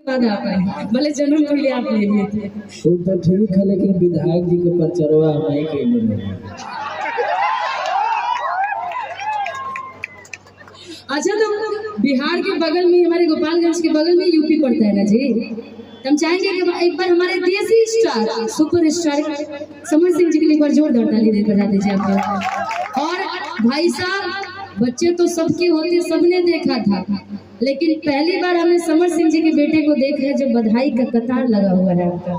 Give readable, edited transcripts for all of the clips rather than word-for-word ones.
बाद आप आए, भले जन्म पहले आप ले लिए थे। वो तो ठीक है, लेकिन विधायक जी के परचरवा नहीं कहीं। अच्छा, तो बिहार के बगल में, हमारे गोपालगंज के बगल में यूपी पड़ता है ना जी। हम चाहेंगे कि एक बार हमारे देसी star, super star Samar Singh ji के लिए एक बार जोरदार ताली देकर बजा दीजिए आप। और भाई साहब, बच्चे तो सबके होते, सबने देखा था, लेकिन पहली बार हमने समर सिंह जी के बेटे को देखा है जो बधाई का कतार लगा हुआ है उनका।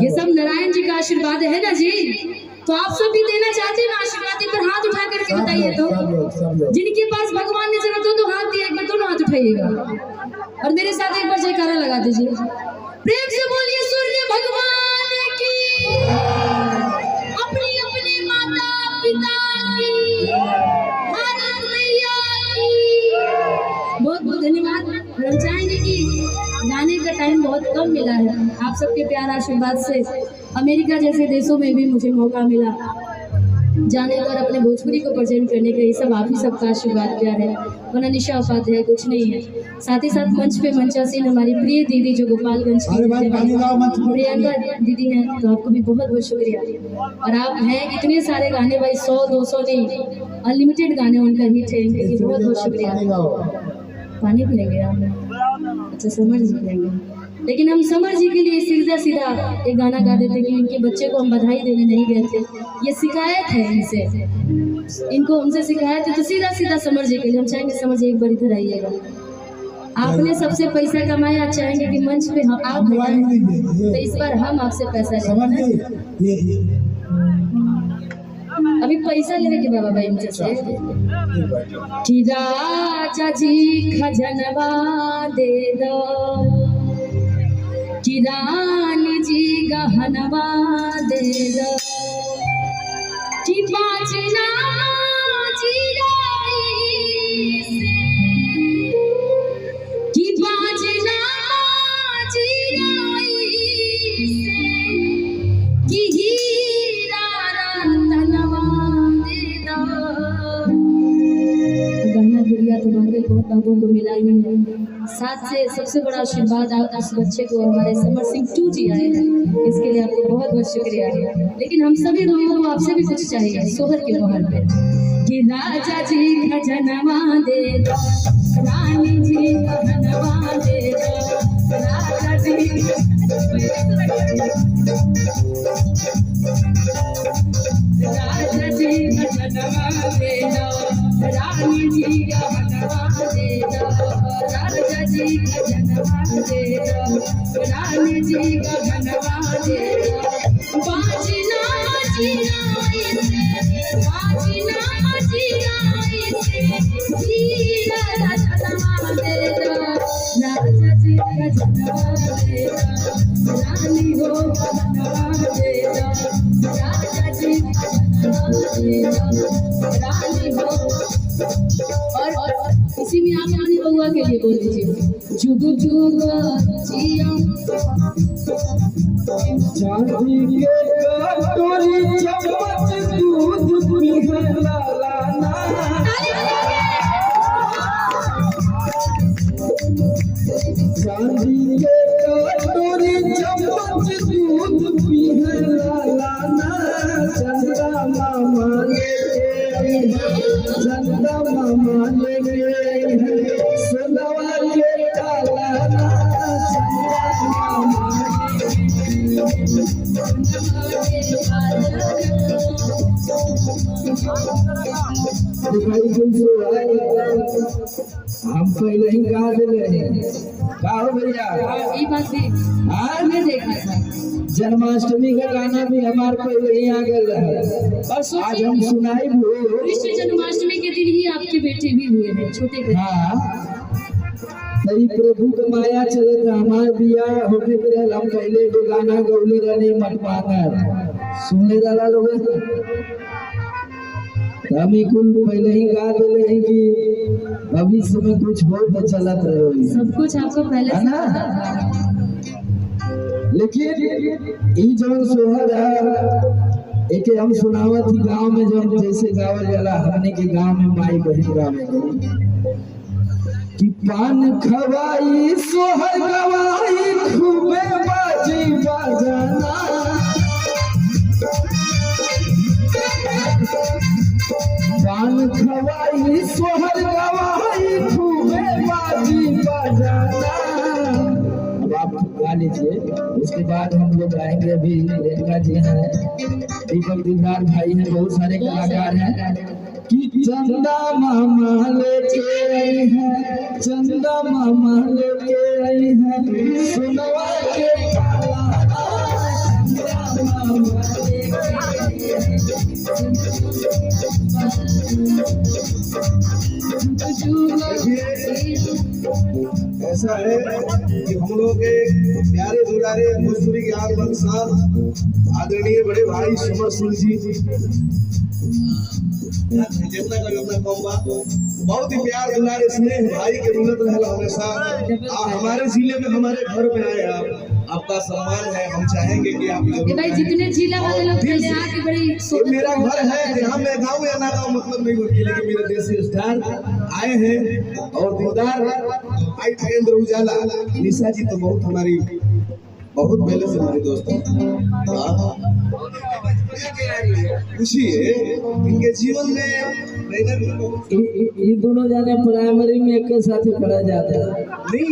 ये सब नारायण जी का आशीर्वाद है ना जी। तो आप सब भी देना चाहते हैं ना आशीर्वाद? एक बार हाथ उठा करके बताइए तो। जिनके पास भगवान ने जरूरत हो तो हाथ दिए, एक बार दोनों हाथ उठाइएगा और मेरे साथ एक बार जयकारा लगा दीजिए। प्रेम से बोलिए सूर्य भगवान की, अपनी अपनी माता पिता की, भारत मैया की बहुत बहुत धन्यवाद। और हम चाहेंगे कि गाने का टाइम बहुत कम मिला है, आप सबके प्यार आशीर्वाद से अमेरिका जैसे देशों में भी मुझे मौका मिला जाने का और अपने भोजपुरी को प्रेजेंट करने का। ये सब आप ही सबका आशीर्वाद प्यार है, वरना निशा औकात है कुछ नहीं है। साथ ही साथ मंच पे मंचासीन हमारी प्रिय दीदी जो गोपालगंज की प्रियंका दीदी हैं, तो आपको भी बहुत बहुत शुक्रिया। और आप हैं इतने सारे गाने भाई, 100-200 नहीं, अनलिमिटेड गाने उनका हिट है, इनके लिए बहुत बहुत शुक्रिया। पानी पिलेंगे आप? अच्छा, समर जी पिलेंगे। लेकिन हम समर जी के लिए सीधा सीधा एक गाना गा देते कि इनके बच्चे को हम बधाई देने नहीं गए थे, ये शिकायत है इनसे, इनको हमसे शिकायत है, तो सीधा सीधा समर जी के लिए हम चाहेंगे समर जी एक बार इधर आइएगा। आपने सबसे पैसा कमाया, चाहेंगे कि मंच पे हम आप तो इस बार हम आपसे पैसा लेंगे। अभी पैसा लेने के बाबा भाई मुझे से कि राजा जी खजनवा दे दो, कि रानी जी गहनवा दे दो, कि बाजना चिराई से, कि बाजना चिराई से, कि हीरा रतनवा दे दो। गहना गुड़िया तो बाकी बहुत बाबू को मिला ही है। साथ से सबसे बड़ा आशीर्वाद आप उस बच्चे को हमारे समर सिंह 2 जी आए हैं, इसके लिए आपको बहुत बहुत शुक्रिया। लेकिन हम सभी लोगों को आपसे भी कुछ चाहिए सोहर के मोहर पे, कि राजा जी खजनवा दे दो, रानी जी खजनवा दे दो, राजा जी राजा जी खजनवा दे दो, रानी जी खजनवा दे दो, राजा जी खजनवा दे दो, रानी जी खजनवा दे दो, बाजना चिराई से, बाजना चिराई से, हीरा रतनवा दे दो, राजा जी खजनवा दे दो, रानी हो खजनवा दे दो, राजा जी खजनवा दे दो, रानी हो। और इसी में आप अपनी बउआ के लिए बोल दीजिए, जुग जुग जिया, चांदी के कटोरी चम्मच दूध पीहे लाना, चांदी के कटोरी चम्मच दूध पीहे लाना, चंदा मामा ले, चंदा मामा ले, सोनवा के काला, चंदा मामा हम पहले ही गा दिले का भैया, ये बात भी आपने देखा था। जन्माष्टमी का गाना भी हमारे पहले ही आ गया, बस आज हम सुनाई कृष्ण जन्माष्टमी के दिन ही आपके बेटे भी हुए हैं छोटे। हाँ, तभी प्रभु का माया चले था, हमारे बिया होके फिर हम पहले जो गाना गौली रहने मटवाकर सुनने वाला लोग हम कुल पहले ही गा दिले हैं कि भविष्य में कुछ बहुत चलत रहे, सब कुछ आपको पहले है ना। लेकिन ये जो सोहर है एक हम सुनावत ही गांव में, जो जैसे गावल जाला हमने के गांव में माई बहन गावे कि पान खवाई सोहर गवा गा लीजिए, उसके बाद हम लोग आएंगे। अभी रेणुका जी हैं, दीपक दिलदार भाई हैं, बहुत सारे कलाकार हैं कि चंदा मामा लेके आई है, चंदा मामा लेके आई है, सुनवा के ऐसा है कि हम लोग के प्यारे दुलारे भोजपुरी के आठ बंसान आदरणीय बड़े भाई समर सिंह जी जितना का अपना कम बा, बहुत ही प्यार दुलारे स्नेह भाई के मिलत रहला हमेशा। हमारे जिले में हमारे घर में आए आप, आपका सम्मान है, हम चाहेंगे कि आप ये भाई जितने जिला वाले लोग पहले आके बड़ी ये मेरा घर है, यहाँ मैं गाँव या ना गाँव मतलब नहीं होती, लेकिन मेरे देसी स्टार आए हैं और दिलदार भाई धीरेन्द्र उजाला निशा जी तो बहुत हमारी बहुत पहले से हमारी दोस्त है। खुशी है इनके जीवन में ये दोनों जाने प्राइमरी में एक साथ पढ़ा जाता है। नहीं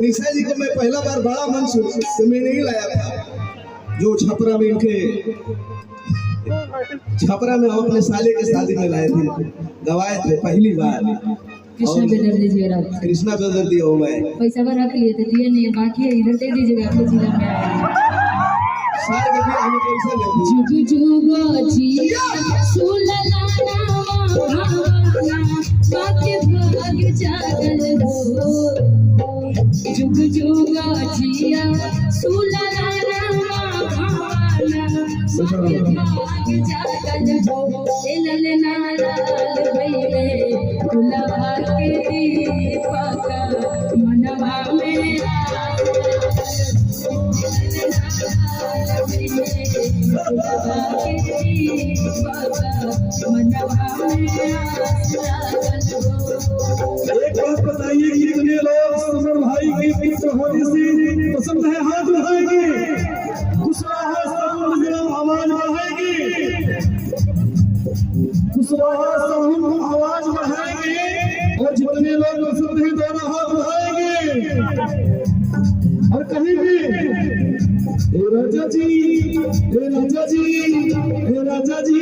निशा जी को मैं पहला बार बड़ा मंच से मैं नहीं लाया था, जो छपरा में इनके छपरा में हम अपने साले के शादी में लाए थे, गवाए थे पहली बार। कृष्णा बेदर दीजिएगा, कृष्णा बेदर दिया हो मैं पैसा भर रख लिए थे, दिए नहीं, बाकी है इधर दे दीजिएगा, आपके जिला में आया सारे के हमें पैसा ले जुग जुग जिया सुललाना बाके भाग जागल हो, जुग जुग जिया सुललाना बाके भाग जागल हो, ललना लाल भइले दुल्हा के दीपक मनवा में एक बात बताइए कि कितने लोग समर भाई की मित्र होने से पसंद है, हाथ उठाएंगे। कुशवाहा साउंड जरा आवाज बढ़ाएंगे, कुशवाहा साउंड आवाज बढ़ाएंगे, और जितने लोग पसंद है दोनों हाथ उठाएंगे और कहेंगे हे राजा जी, हे राजा जी, हे राजा जी,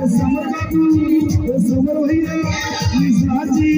समर बाबू, समर भैया, निशा जी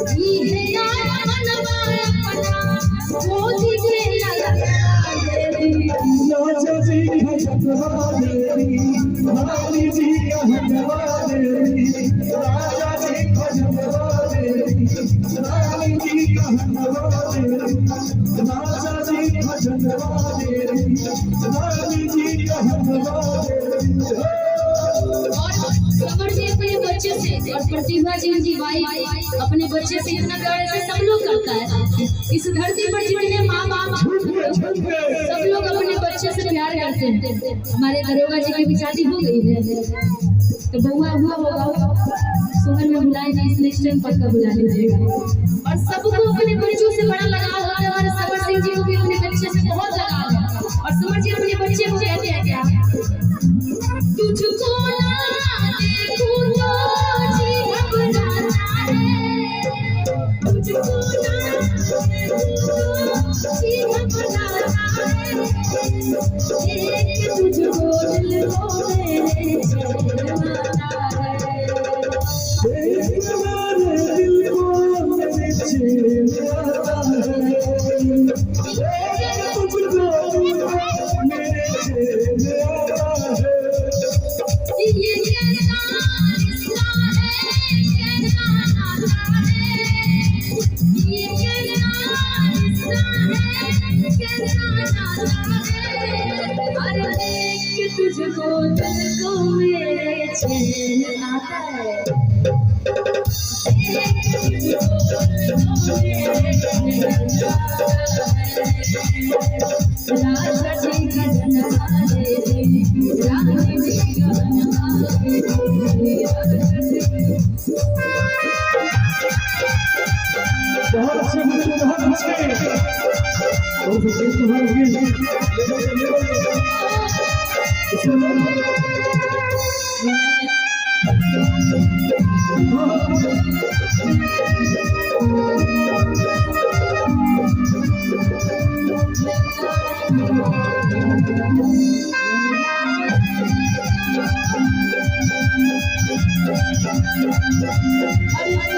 ये यार मनवा अपना मोदी के लगा देवी राजा जी का जनवा देवी रानी जी का हटवा देवी राजा जी का जनवा देवी रानी जी का हटवा देवी राजा जी का जनवा देवी रानी जी का हटवा देवी। और समर जी अपने बच्चे से और प्रतिभा जी उनकी वाइफ अपने बच्चे से इतना प्यार ऐसे सब लोग करता है। इस धरती पर जितने माँ बाप सब लोग अपने बच्चे से प्यार करते हैं। हमारे दरोगा जी की भी शादी हो गई है तो बउआ हुआ होगा सुबह में बुलाए जी नेक्स्ट टाइम पक्का बुला लीजिएगा। और सबको अपने बच्चों से बड़ा लगाव होता है। हमारे समर सिंह जी को भी अपने बच्चे से बहुत लगाव है। और समर जी अपने बच्चे को कहते हैं क्या तुझको ना देखूं तो जी घबराता है तुझको ना देखूं तो जी घबराता है एक तुझको दिल को मेरे छेड़वाता है हमारे दिल को मेरे छेड़वाता है तुझको मेरे छेड़वाता है। ये कैसा रिश्ता है कैसा नाता है ये कैसा रिश्ता है कैसा नाता है अरे देख के तुझको दिल को मेरे छेड़ आता है देख के तुझको दिल को मेरे छेड़ आता है राजा जी का जनवा देवी रानी जी का जनवा देवी बहुत अच्छे बच्चे बहुत अच्छे बहुत अच्छे तुम्हारे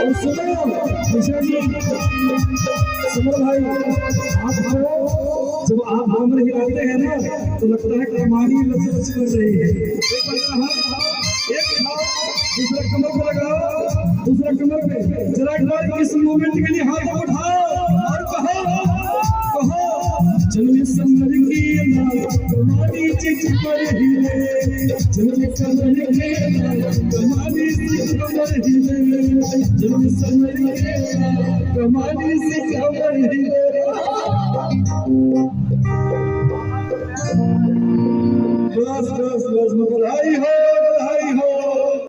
और सुनो विजय जी सुमन भाई आपको जब आप हमर हिलाते हैं ना तो लगता है कमानी लचक कर रही है। एक बार एक खाओ दूसरा कमर पे लगाओ दूसरा कमर पे जरा एक बार इस मोमेंट के लिए हाथ उठाओ और कहो कहो जन्म समर की कमानी चित पर हिले जन्म समर के कमानी चित पर हिले जन्म समर के कमानी चित पर हिले। बस बस बस